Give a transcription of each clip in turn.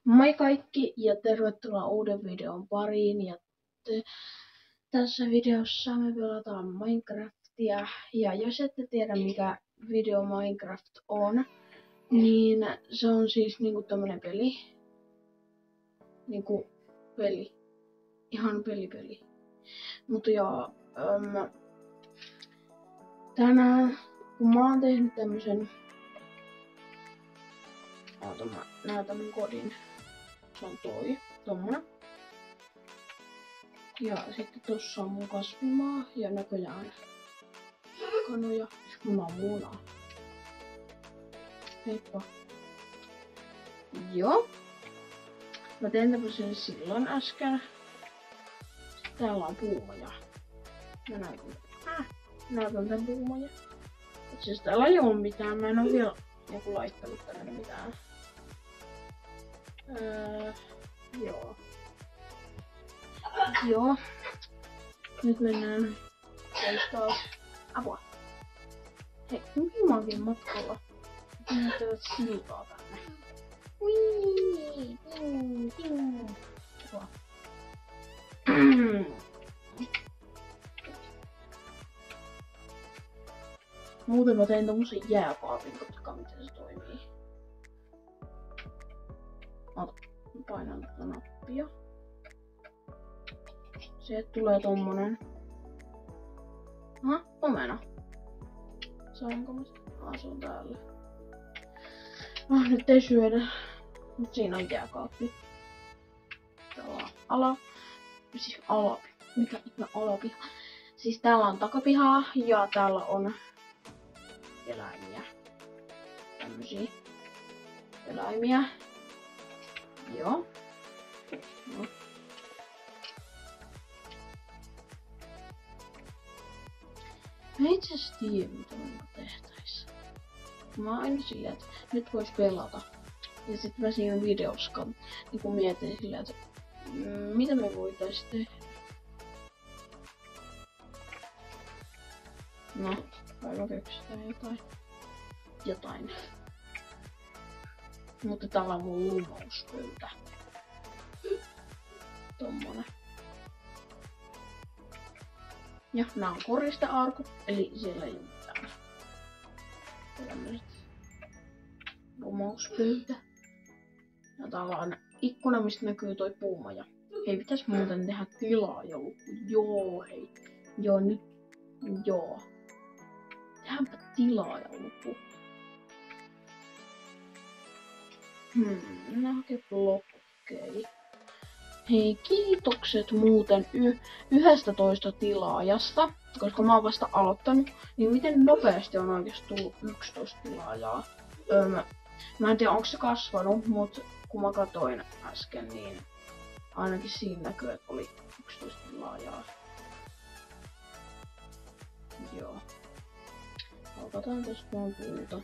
Moi kaikki ja tervetuloa uuden videon pariin. Ja tässä videossa me pelataan Minecraftia. Ja jos ette tiedä mikä video Minecraft on, niin se on siis niinku tämmönen peli. Niinku peli. Ihan peli. Mutta joo, tänään kun mä oon tehnyt tämmösen... mä näytän mun kodin. Se on tommonen. Ja sitten tossa on mun kasvimaa ja näköjään kanoja, munaa. Heippa. Joo. Mä tein tämmösen silloin äsken. Täällä on puumoja. Mä näytän tän puumoja. Itse asiassa täällä ei oo mitään, mä en oo vielä joku laittanut tänne mitään. Joo. Nyt mennään toistaan. Apua. Hei, mihin mä oonkin matkalla? Näyttävät siltaa tänne. Ui, ting. Apua. Muuten mä tein tommosen jääkaapin, koska miten se toimii. Ota, mä painan tätä nappia. Sieltä tulee tommonen. Aha, omena. Saanko mä sen? Se on täällä. Nyt ei syödä. Mut siinä on jääkaappi. Täällä on alapi. Mikä ihme alapiha? Siis täällä on takapihaa ja täällä on eläimiä. Tämmösiä eläimiä. Joo. No. Mä itse asiassa tiedä mitä me tehtäis. Mä oon aina silleen, että nyt vois pelata. Ja sit mä siinä videossa niin mietin silleen, että mitä me voitais tehdä. No, kai mä keksitään jotain. Mutta täällä on mun lumouspöytä. Tommonen. Ja nää on koristearkut, eli siellä ei oo mitään. Tämmöset lumouspöytä. Ja täällä on ikkuna, mistä näkyy toi puumaja. Hei, pitäis muuten tehdä tilaajaluku. Joo, hei. Joo, nyt. Joo. Tehdäänpä tilaajaluku. Mennään hakee blokkei. Hei, kiitokset muuten 11 tilaajasta, koska mä oon vasta aloittanut, niin miten nopeasti on oikeesti tullut 11 tilaajaa? Mä en tiedä onko se kasvanut, mut kun mä katoin äsken, niin ainakin siinä näkyy, että oli 11 tilaajaa. Joo. Alkataan tästä vaan puuta.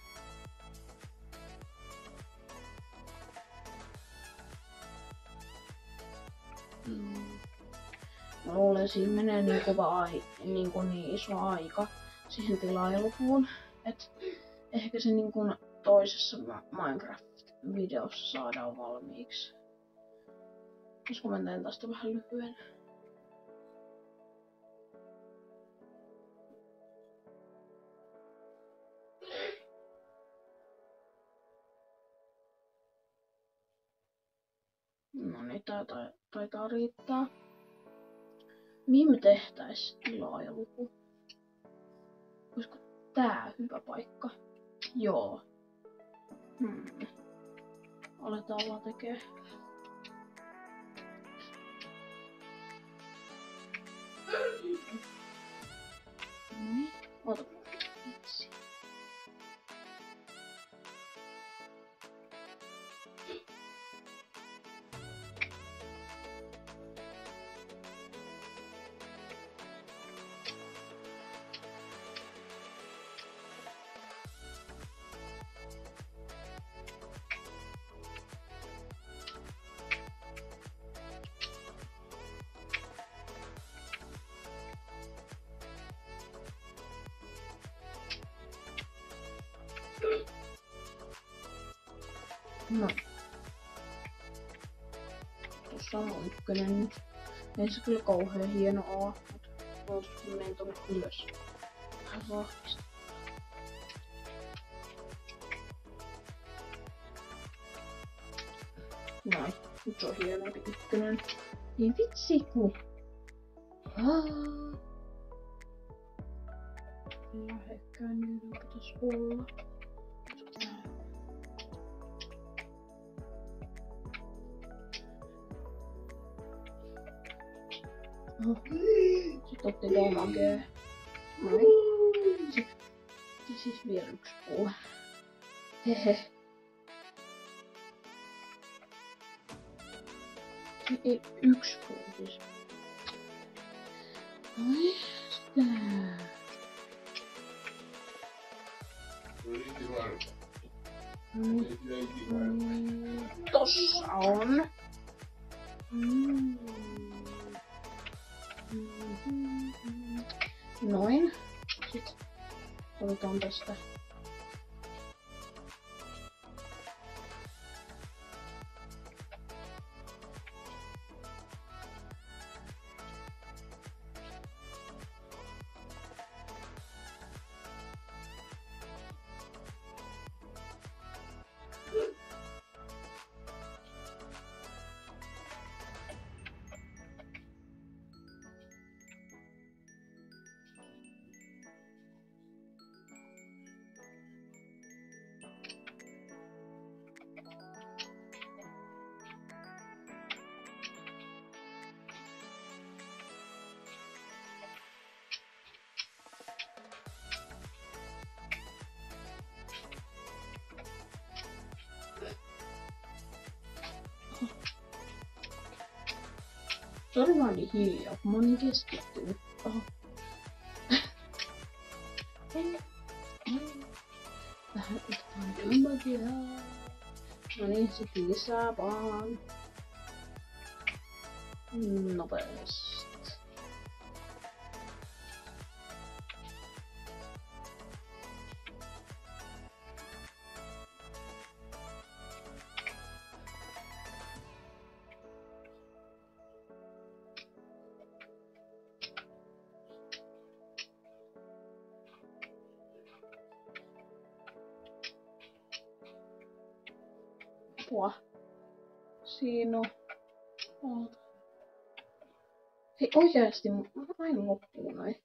Mä luulen, että siinä menee niin kova niin iso aika siihen tilaajalukuun, että ehkä se niin kuin toisessa Minecraft-videossa saadaan valmiiksi. Koska mä teen tästä vähän lyhyen. No niin, tää taitaa riittää. Mihin me tehtäis tilaajaluku? Olisiko tää hyvä paikka? Joo. Aletaan vaan tekee. Noin. Ota. Vitsi. No. tossa on mun ykkönen nyt. Ei se kyllä kauhean hieno oo, mut olisiko menen tonne ylös. Vähän vahvista. Noin, nyt se on hienompi ykkönen. Niin vitsi ku. Lähekkään niiden pitäis olla. Sitten otti damagea. Noin. Sitten siis vielä yksi puu. Hehe. Ei, yksi puu siis. Noin. Tossa on. Noin. Sitten otetaan tästä. Se oli vaan niin hiljaa, kun mä oon niin keskittynyt. Oho. Vähän otetaan damagea. No niin, sit lisää vaan. Nopeesti. Apua. Siinä on. Hei oikeesti, aina loppuu noin.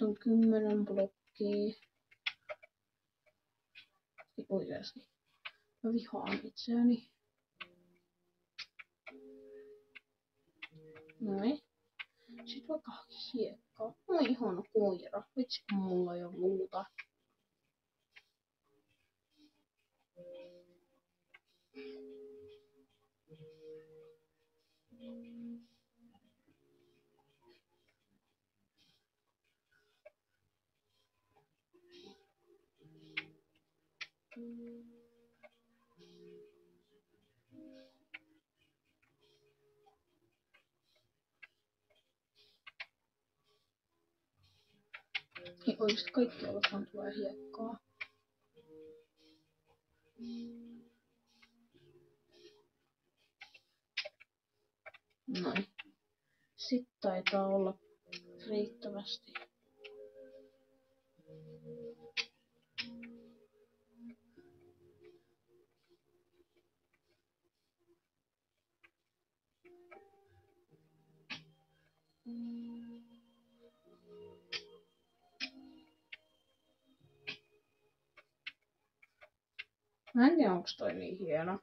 On 10 blokkia. Oikeasti. Mä vihaan itseäni. Noin. Sitten vaikka hiekkaa. No ihana koira. Vitsi kun mulla ei oo luuta. Ei oikeesti kaikki alkaan tulee hiekkaa. Noin. Sitten taitaa olla riittävästi. Mä en tiedä onks toi niin hieno.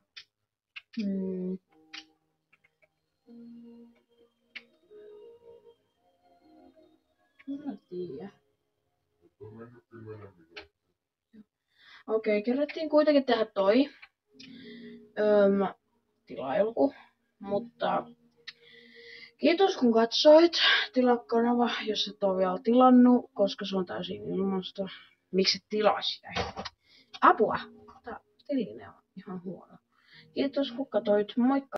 Mä tiedä. Okei, kerättiin kuitenkin tehdä toi tilailku, mutta kiitos kun katsoit. Tilaa kanava, jos et ole vielä tilannut, koska se on täysin ilmasta. Miksi et tilaa sitä? Apua! Tää tiline on ihan huono. Kiitos kun katsoit, moikka!